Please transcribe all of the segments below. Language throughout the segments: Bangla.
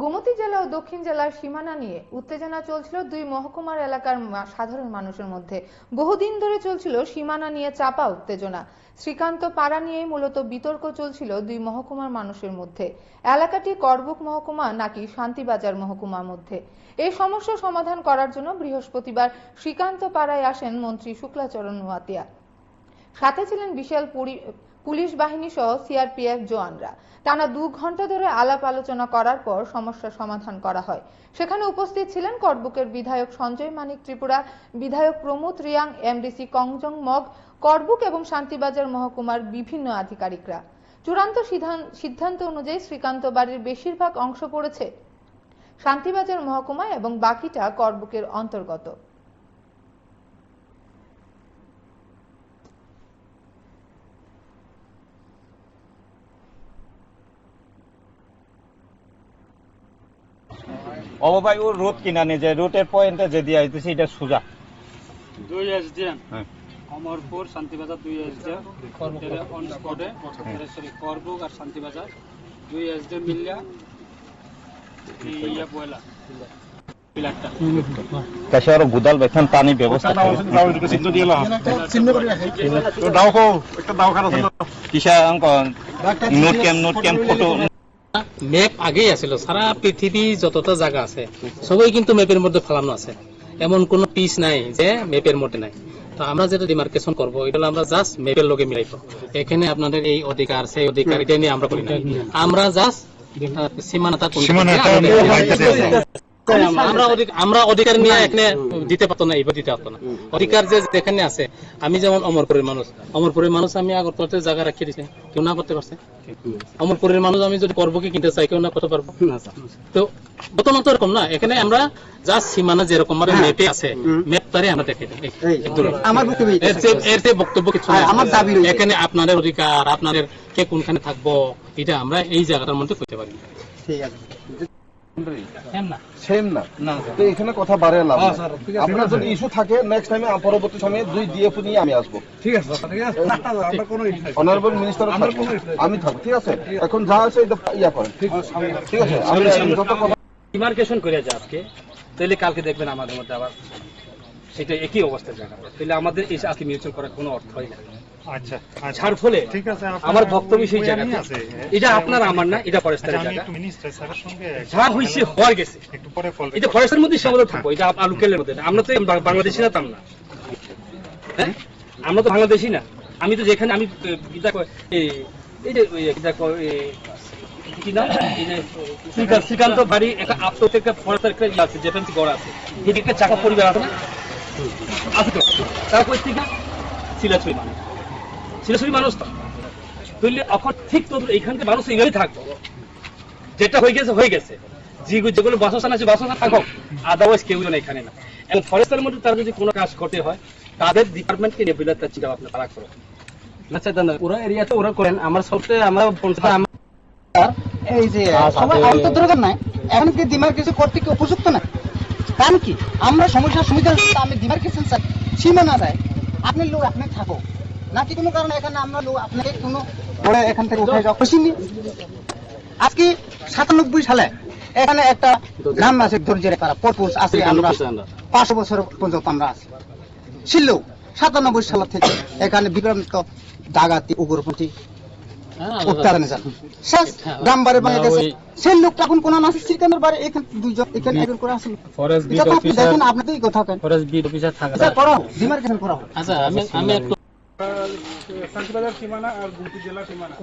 গোমতী জেলা ও দক্ষিণ জেলার সীমানা নিয়ে উত্তেজনা চলছিল দুই মহকুমার এলাকার সাধারণ মানুষের মধ্যে। বহুদিন ধরে চলছিল সীমানা নিয়ে চাপা উত্তেজনা। শ্রীকান্ত পাড়া নিয়েই মূলত বিতর্ক চলছিল দুই মহকুমার মানুষের মধ্যে। এলাকাটি করবুক মহকুমা নাকি শান্তিবাজার মহকুমার মধ্যে। এই সমস্যা সমাধান করার জন্য বৃহস্পতিবার শ্রীকান্ত পাড়ায় আসেন মন্ত্রী শুক্লাচরণ নোয়াতিয়া। সাথে ছিলেন বিশাল পুলিশ বাহিনী সহ সিআরপিএফ জওয়ানরা। টানা 2 ঘন্টা ধরে আলাপ আলোচনা করার পর সমস্যার সমাধান করা হয়। সেখানে উপস্থিত ছিলেন করবুকের বিধায়ক সঞ্জয় মানিক ত্রিপুরা, বিধায়ক প্রমোদ রিয়াং, এমডিসি কংজং মগ, করবুক এবং শান্তিবাজার মহকুমার বিভিন্ন আধিকারিকরা। চূড়ান্ত সিদ্ধান্ত অনুযায়ী শ্রীকান্ত বাড়ির বেশিরভাগ অংশ পড়েছে শান্তিবাজার মহকুমায় এবং বাকিটা করবুকের অন্তর্গত। ভাই ও রোড কিনা নেই যে রোডের পয়েন্টে যে দিয়ে আইতেছে এটা সোজা 2 SDM Amarpur Shantibazar 2 SDM on স্পটে সরি করবুক আর শান্তিবাজার 2 এসডিএম মিলিয়া ইয়া বয়লা পিলারটা কাছে আর গুদাল বেখান পানি ব্যবস্থা চিহ্ন দিয়ে না চিহ্ন করে রাখে তো দাও কো একটা দাও খানা কিসা অঙ্ক নোট ক্যাম ফটো ম্যাপ আগেই আছিল। সারা পৃথিবী যতটা জায়গা আছে সবই কিন্তু ম্যাপের মধ্যে ফেলানো আছে, এমন কোন পিস নাই যে ম্যাপের মধ্যে নাই। তো আমরা যেটা ডিমার্কেশন করবো এটা আমরা জাস্ট ম্যাপের লগে মিলাইবো। এখানে আপনাদের এই অধিকার সেই অধিকার এটা নিয়ে আমরা করি না, আমরা জাস্ট সীমানাটা আমরা অধিকার নিয়ে এখানে দিতে পারতো না, এইবার দিতে পারতো না। অধিকার যে যেখানে আছে, আমি যেমন অমরপুরের মানুষ আমি আগরতলাতে জায়গা রাখিয়ে দিচ্ছি, কেউ না করতে পারছে। অমরপুরের মানুষ আমি যদি করবো কি কিনতে চাই, কেউ না করতে পারবো। তো বর্তমান তো এরকম না, এখানে আমরা যা সীমানা যেরকম ম্যাপে আছে ম্যাপটারে আমরা দেখে এর যে বক্তব্য কিছু এখানে আপনাদের অধিকার, আপনাদের কে কোনখানে থাকবো এটা আমরা এই জায়গাটার মধ্যে করতে পারি। ঠিক আছে সেম না তো এখানে কথা বাড়ায় লাভ নাই। আপনার যদি ইস্যু থাকে নেক্সট টাইমে পরবর্তী সময়ে 2 ডিএফ নিয়ে আমি আসবো। ঠিক আছে আমরা কোনো অনারেবল মিনিস্টার আমি থাকবো। ঠিক আছে, এখন যা আছে এটা ইয়া করেন। ঠিক আছে, আমি যত কথা ডিমার্কেশন করে যা আজকে, তাহলে কালকে দেখবেন আমাদের মধ্যে আবার সেটা একই অবস্থার জায়গা, তাহলে আমাদের এই আজকে মিউচুয়াল করার কোনো অর্থ হয় না। আচ্ছা ছাড় ফলে ঠিক আছে, আমার বক্তব্য সেই জায়গাতে এটা আপনার আমার না, এটা ফরেস্টের জায়গা। মিনিস্টার স্যারের সঙ্গে যা হইছে হওয়ার গেছে, একটু পরে কল এটা ফরেস্টের মধ্যে সীমাবদ্ধ থাকবো, এটা লোকালের মধ্যে না। আমরা তো বাংলাদেশি না, তাম না, হ্যাঁ আমরা তো বাংলাদেশি না। আমি তো যেখানে আমি এই যে কি নাম এই যে শ্রীকান্ত বাড়ি একটা আত্মহত্যা ফরেস্টের একটা আছে, যেটা গড় আছে, এদিকে একটা চাকা পরিবার আছে না, আছে তো, তারা কই থেকে শিলাছড়ি মানুষ তো তুললে এখন ঠিক তো এইখানকার মানুষ এইভাবেই থাকবো, যেটা হয়ে গেছে যেগুলো বাসস্থান আছে বাসস্থান থাকুক, আদারওয়াইজ কেউ যেন এখানে না। এবং ফরেস্টের মধ্যে তারা যদি কোনো কাজ করতে হয় তাদের ডিপার্টমেন্টকে নিয়ে বিলের তার চিন্তা ভাবনা তারা করো। আচ্ছা দাদা, ওরা এরিয়াতে ওরা করেন, আমার সবটা আমরা এই যে সবাই অন্তর দরকার নাই, এখন কি ডিমার্কেশন করতে কি উপযুক্ত না? কারণ কি আমরা সমস্যার সুবিধা আমি ডিমার্কেশন চাই, সীমানা চাই, আপনি লোক আপনি থাকো নাকি কোনো কারণে এখানে আমরা লোক আপনাকে কোনো এখান থেকে উঠে যাওয়া খুশি নেই। আজকে 97 সালে এখানে একটা গ্রাম আছে ধৈর্যের পাড়া পরপুষ আছে, আমরা 500 বছর পর্যন্ত আমরা আছি। ছিল 97 সাল থেকে এখানে বিক্রান্ত ডাকাতি উগ্রপন্থী উত্তারণে যান শেষ গ্রাম বাড়ি ভেঙে গেছে। সেই লোকটা এখন কোন আছে শ্রীকান্তের বাড়ি এখানে 2 জন এখানে একজন করে আসেন ফরেস্ট বিট অফিসার, দেখেন আপনি তো এই কথা কেন ফরেস্ট বিট অফিসার থাকা করো ডিমার্কেশন করা। আচ্ছা আমি একটু শান্তিবাজার সীমানা আর গুমতি জেলা সীমানা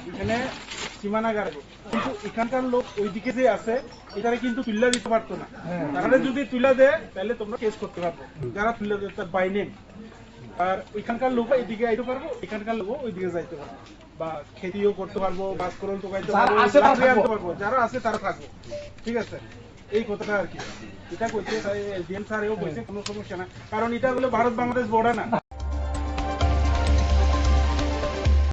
এখানে সীমানাগার, কিন্তু এখানকার লোক ওইদিকে যে আছে এটারে কিন্তু তুলে দিতে পারতো না। তাহলে যদি তুলে দেয় তাহলে তোমরা কেস করতে পারবো, যারা তুলে দেয় তার বাই নেম। আর ওইখানকার লোক এইদিকে আইতে পারবো, এখানকার লোক ওইদিকে যাইতে পারবো, বা খেতিও করতে পারবো, বাস করল তো গাইতে পারবো, যারা আছে তারা থাকবো। ঠিক আছে, এই কথাটা আর কি। এটা কইছে এসডিএম স্যার এও কইছে কোনো সমস্যা না, কারণ এটা হলো ভারত বাংলাদেশ বর্ডার না।